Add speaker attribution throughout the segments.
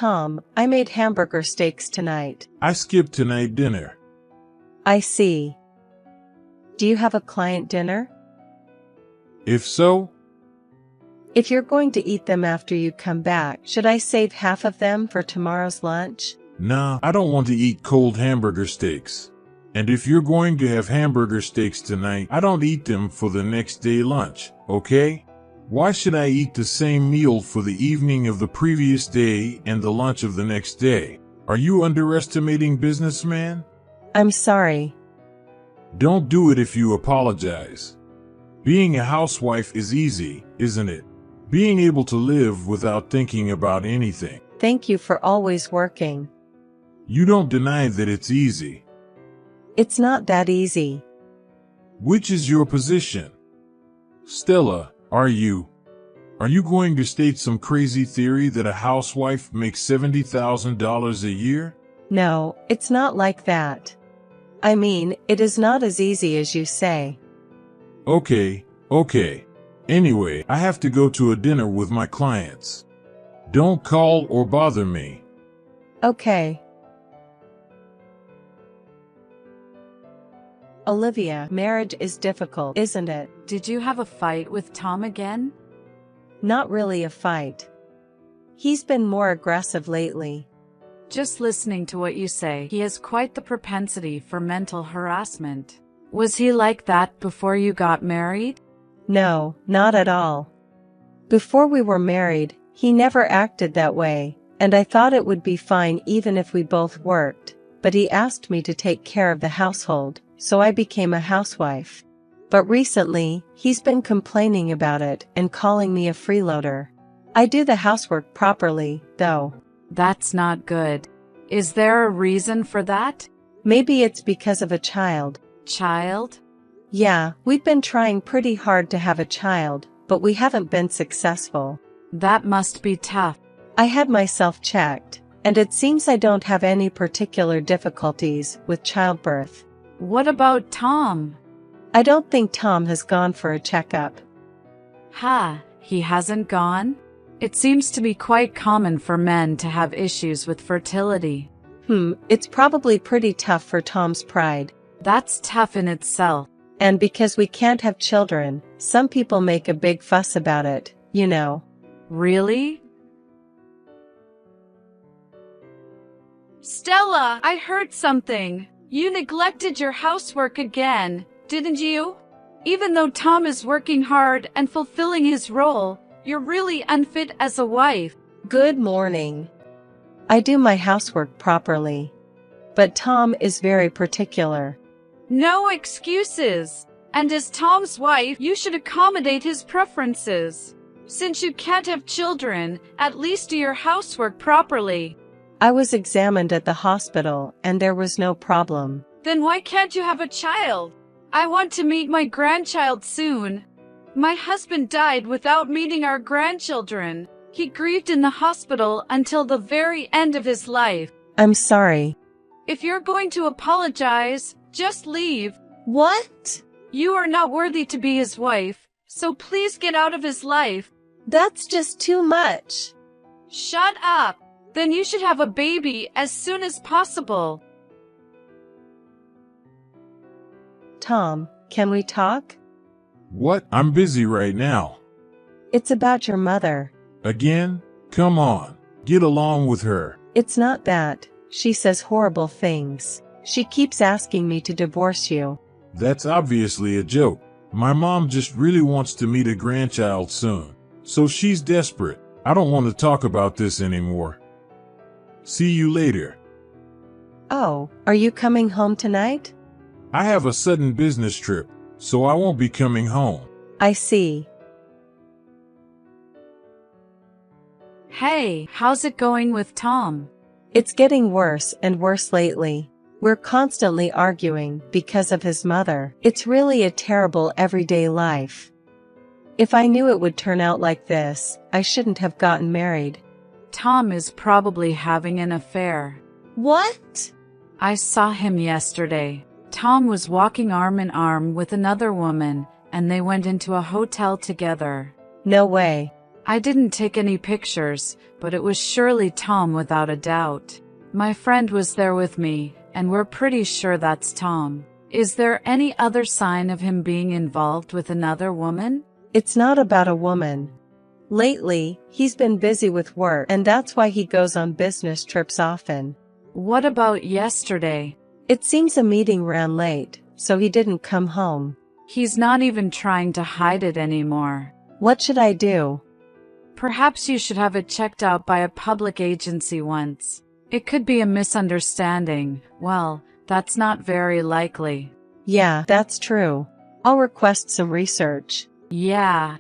Speaker 1: Tom, I made hamburger steaks tonight.
Speaker 2: I skipped tonight dinner.
Speaker 1: I see. Do you have a client dinner?
Speaker 2: If so,
Speaker 1: If you're going to eat them after you come back, should I save half of them for tomorrow's lunch?
Speaker 2: nah, I don't want to eat cold hamburger steaks. And if you're going to have hamburger steaks tonight, I don't eat them for the next day lunch, okay? Why should I eat the same meal for the evening of the previous day and the lunch of the next day? Are you underestimating businessman?
Speaker 1: I'm sorry.
Speaker 2: Don't do it if you apologize. Being a housewife is easy, isn't it? Being able to live without thinking about anything.
Speaker 1: Thank you for always working.
Speaker 2: You don't deny that it's easy.
Speaker 1: It's not that easy.
Speaker 2: Which is your position? Stella, are you going to state some crazy theory that a housewife makes $70,000 a year?
Speaker 1: No, it's not like that. I mean, it is not as easy as you say.
Speaker 2: Okay. Anyway, I have to go to a dinner with my clients. Don't call or bother me.
Speaker 1: Okay. Olivia, marriage is difficult, isn't it?
Speaker 3: Did you have a fight with Tom again?
Speaker 1: Not really a fight. He's been more aggressive lately.
Speaker 3: Just listening to what you say, he has quite the propensity for mental harassment. Was he like that before you got married?
Speaker 1: No, not at all. Before we were married, he never acted that way, and I thought it would be fine even if we both worked, but he asked me to take care of the household, so I became a housewife. But recently, he's been complaining about it and calling me a freeloader. I do the housework properly, though.
Speaker 3: That's not good. Is there a reason for that?
Speaker 1: Maybe it's because of a child.
Speaker 3: Child?
Speaker 1: Yeah, we've been trying pretty hard to have a child, but we haven't been successful.
Speaker 3: That must be tough.
Speaker 1: I had myself checked, and it seems I don't have any particular difficulties with childbirth.
Speaker 3: What about Tom?
Speaker 1: I don't think Tom has gone for a checkup.
Speaker 3: He hasn't gone? It seems to be quite common for men to have issues with fertility.
Speaker 1: It's probably pretty tough for Tom's pride.
Speaker 3: That's tough in itself.
Speaker 1: And because we can't have children, some people make a big fuss about it, you know.
Speaker 3: Really?
Speaker 4: Stella, I heard something. You neglected your housework again, didn't you? Even though Tom is working hard and fulfilling his role, you're really unfit as a wife.
Speaker 1: Good morning. I do my housework properly. But Tom is very particular.
Speaker 4: No excuses. And as Tom's wife, you should accommodate his preferences. Since you can't have children, at least do your housework properly.
Speaker 1: I was examined at the hospital and there was no problem.
Speaker 4: Then why can't you have a child? I want to meet my grandchild soon. My husband died without meeting our grandchildren. He grieved in the hospital until the very end of his life.
Speaker 1: I'm sorry.
Speaker 4: If you're going to apologize, just leave.
Speaker 1: What?
Speaker 4: You are not worthy to be his wife, so please get out of his life.
Speaker 1: That's just too much.
Speaker 4: Shut up. Then you should have a baby as soon as possible.
Speaker 1: Tom, can we talk?
Speaker 2: What? I'm busy right now.
Speaker 1: It's about your mother.
Speaker 2: Again? Come on. Get along with her.
Speaker 1: It's not that. She says horrible things. She keeps asking me to divorce you.
Speaker 2: That's obviously a joke. My mom just really wants to meet a grandchild soon. So she's desperate. I don't want to talk about this anymore. See you later.
Speaker 1: Oh, are you coming home tonight?
Speaker 2: I have a sudden business trip, so I won't be coming home.
Speaker 1: I see.
Speaker 3: Hey, how's it going with Tom?
Speaker 1: It's getting worse and worse lately. We're constantly arguing because of his mother. It's really a terrible everyday life. If I knew it would turn out like this, I shouldn't have gotten married.
Speaker 3: Tom is probably having an affair.
Speaker 1: What?
Speaker 3: I saw him yesterday. Tom was walking arm in arm with another woman, and they went into a hotel together.
Speaker 1: No way.
Speaker 3: I didn't take any pictures, but it was surely Tom without a doubt. My friend was there with me, and we're pretty sure that's Tom. Is there any other sign of him being involved with another woman?
Speaker 1: It's not about a woman. Lately, he's been busy with work, and that's why he goes on business trips often.
Speaker 3: What about yesterday?
Speaker 1: It seems a meeting ran late, so he didn't come home.
Speaker 3: He's not even trying to hide it anymore.
Speaker 1: What should I do?
Speaker 3: Perhaps you should have it checked out by a public agency once. It could be a misunderstanding. Well, that's not very likely.
Speaker 1: Yeah, that's true. I'll request some research.
Speaker 3: Yeah.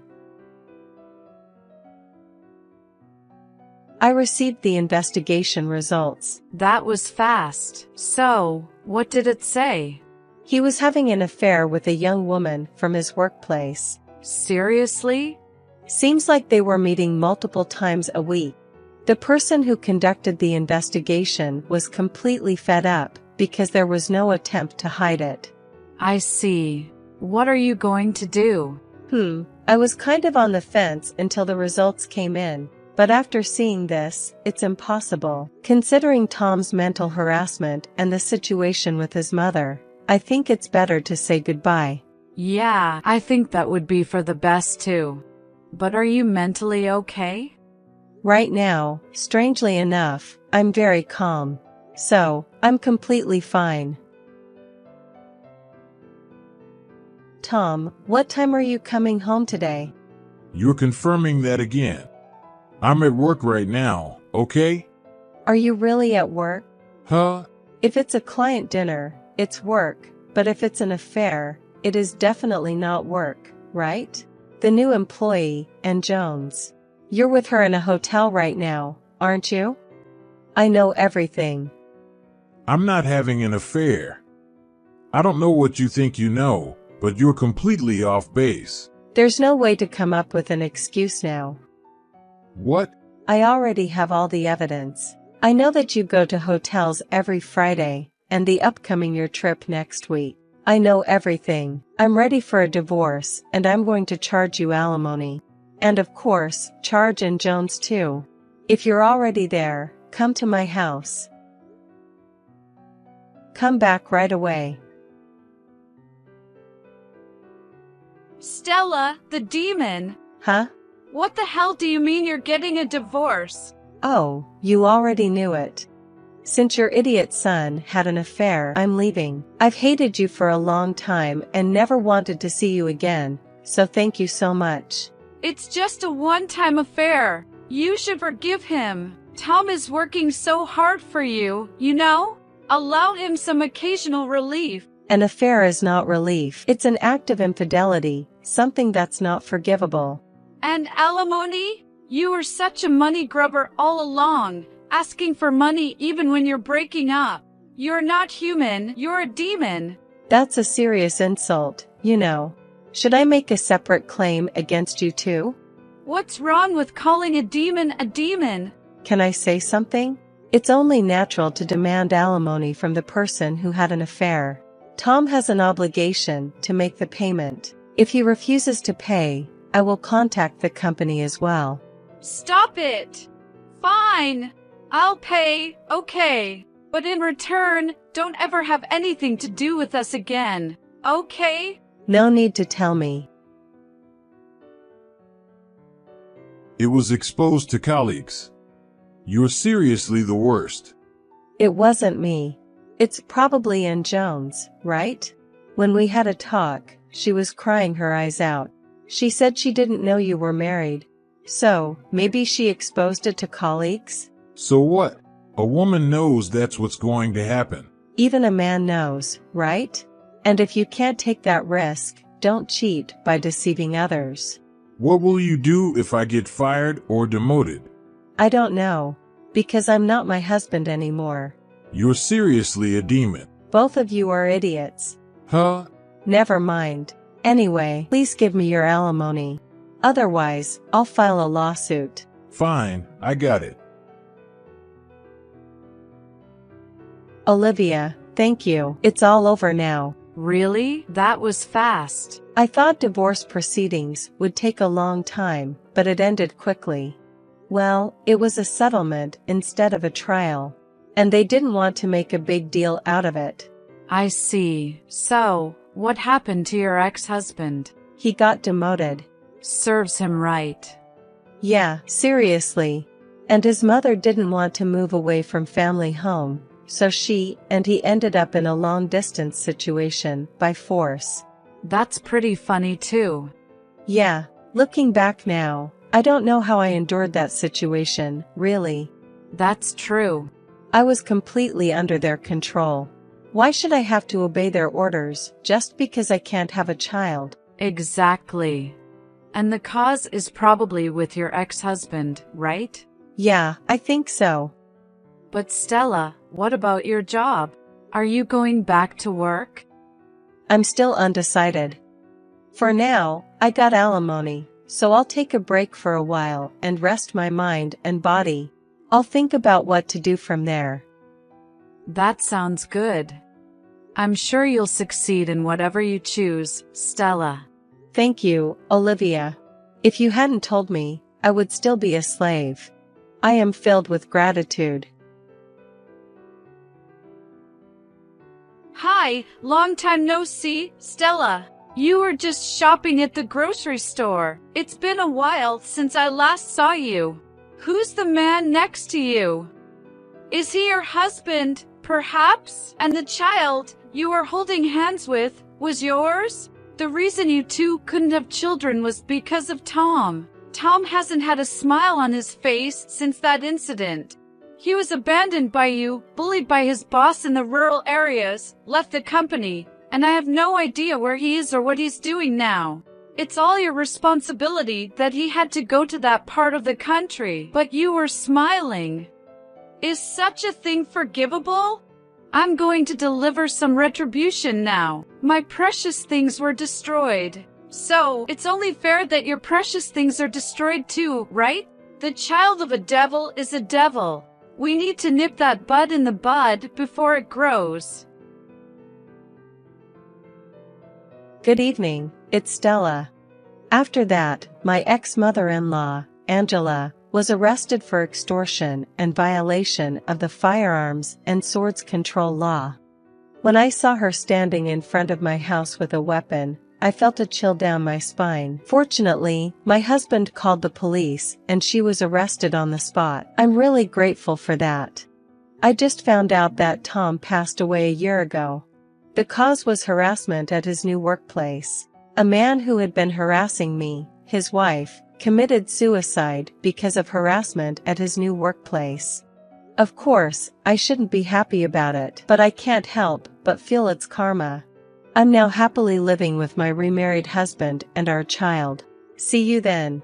Speaker 1: I received the investigation results.
Speaker 3: That was fast. So, what did it say?
Speaker 1: He was having an affair with a young woman from his workplace.
Speaker 3: Seriously?
Speaker 1: Seems like they were meeting multiple times a week. The person who conducted the investigation was completely fed up because there was no attempt to hide it.
Speaker 3: I see. What are you going to do?
Speaker 1: I was kind of on the fence until the results came in, but after seeing this, it's impossible. Considering Tom's mental harassment and the situation with his mother, I think it's better to say goodbye.
Speaker 3: Yeah, I think that would be for the best too. But are you mentally okay?
Speaker 1: Right now, strangely enough, I'm very calm. So, I'm completely fine. Tom, what time are you coming home today?
Speaker 2: You're confirming that again. I'm at work right now, okay?
Speaker 1: Are you really at work?
Speaker 2: Huh?
Speaker 1: If it's a client dinner, it's work, but if it's an affair, it is definitely not work, right? The new employee, and Jones. You're with her in a hotel right now, aren't you? I know everything.
Speaker 2: I'm not having an affair. I don't know what you think you know, but you're completely off base.
Speaker 1: There's no way to come up with an excuse now.
Speaker 2: What?
Speaker 1: I already have all the evidence. I know that you go to hotels every Friday, and the upcoming your trip next week. I know everything. I'm ready for a divorce, and I'm going to charge you alimony. And of course, charge and Jones too. If you're already there, come to my house. Come back right away.
Speaker 4: Stella, the demon.
Speaker 1: Huh?
Speaker 4: What the hell do you mean you're getting a divorce?
Speaker 1: Oh, you already knew it. Since your idiot son had an affair, I'm leaving. I've hated you for a long time and never wanted to see you again, so thank you so much.
Speaker 4: It's just a one-time affair. You should forgive him. Tom is working so hard for you, you know? Allow him some occasional relief.
Speaker 1: An affair is not relief. It's an act of infidelity, something that's not forgivable.
Speaker 4: And alimony? You were such a money grubber all along, asking for money even when you're breaking up. You're not human, you're a demon.
Speaker 1: That's a serious insult, you know. Should I make a separate claim against you too?
Speaker 4: What's wrong with calling a demon a demon?
Speaker 1: Can I say something? It's only natural to demand alimony from the person who had an affair. Tom has an obligation to make the payment. If he refuses to pay, I will contact the company as well.
Speaker 4: Stop it! Fine! I'll pay, okay. But in return, don't ever have anything to do with us again, okay?
Speaker 1: No need to tell me.
Speaker 2: It was exposed to colleagues. You're seriously the worst.
Speaker 1: It wasn't me. It's probably Ann Jones, right? When we had a talk, she was crying her eyes out. She said she didn't know you were married. So, maybe she exposed it to colleagues?
Speaker 2: So what? A woman knows that's what's going to happen.
Speaker 1: Even a man knows, right? And if you can't take that risk, don't cheat by deceiving others.
Speaker 2: What will you do if I get fired or demoted?
Speaker 1: I don't know. Because I'm not my husband anymore.
Speaker 2: You're seriously a demon.
Speaker 1: Both of you are idiots.
Speaker 2: Huh?
Speaker 1: Never mind. Anyway, please give me your alimony. Otherwise, I'll file a lawsuit.
Speaker 2: Fine, I got it.
Speaker 1: Olivia, thank you. It's all over now.
Speaker 3: Really? That was fast.
Speaker 1: I thought divorce proceedings would take a long time, but it ended quickly. Well, it was a settlement instead of a trial. And they didn't want to make a big deal out of it.
Speaker 3: I see. So, what happened to your ex-husband?
Speaker 1: He got demoted.
Speaker 3: Serves him right.
Speaker 1: Yeah, seriously. And his mother didn't want to move away from family home, so she and he ended up in a long-distance situation by force.
Speaker 3: That's pretty funny too.
Speaker 1: Yeah, looking back now, I don't know how I endured that situation, really.
Speaker 3: That's true.
Speaker 1: I was completely under their control. Why should I have to obey their orders just because I can't have a child?
Speaker 3: Exactly. And the cause is probably with your ex-husband, right?
Speaker 1: Yeah, I think so.
Speaker 3: But Stella, what about your job? Are you going back to work?
Speaker 1: I'm still undecided. For now, I got alimony, so I'll take a break for a while and rest my mind and body. I'll think about what to do from there.
Speaker 3: That sounds good. I'm sure you'll succeed in whatever you choose, Stella.
Speaker 1: Thank you, Olivia. If you hadn't told me, I would still be a slave. I am filled with gratitude.
Speaker 4: Hi, long time no see, Stella. You were just shopping at the grocery store. It's been a while since I last saw you. Who's the man next to you? Is he your husband, perhaps? And the child you were holding hands with was yours? The reason you two couldn't have children was because of Tom. Tom hasn't had a smile on his face since that incident. He was abandoned by you, bullied by his boss in the rural areas, left the company, and I have no idea where he is or what he's doing now. It's all your responsibility that he had to go to that part of the country, but you were smiling. Is such a thing forgivable? I'm going to deliver some retribution now. My precious things were destroyed. So, it's only fair that your precious things are destroyed too, right? The child of a devil is a devil. We need to nip that bud in the bud before it grows.
Speaker 1: Good evening, it's Stella. After that, my ex-mother-in-law, Angela, was arrested for extortion and violation of the firearms and swords control law. When I saw her standing in front of my house with a weapon, I felt a chill down my spine. Fortunately, my husband called the police and she was arrested on the spot. I'm really grateful for that. I just found out that Tom passed away a year ago. The cause was harassment at his new workplace. A man who had been harassing me, his wife, committed suicide because of harassment at his new workplace. Of course, I shouldn't be happy about it, but I can't help but feel it's karma. I'm now happily living with my remarried husband and our child. See you then.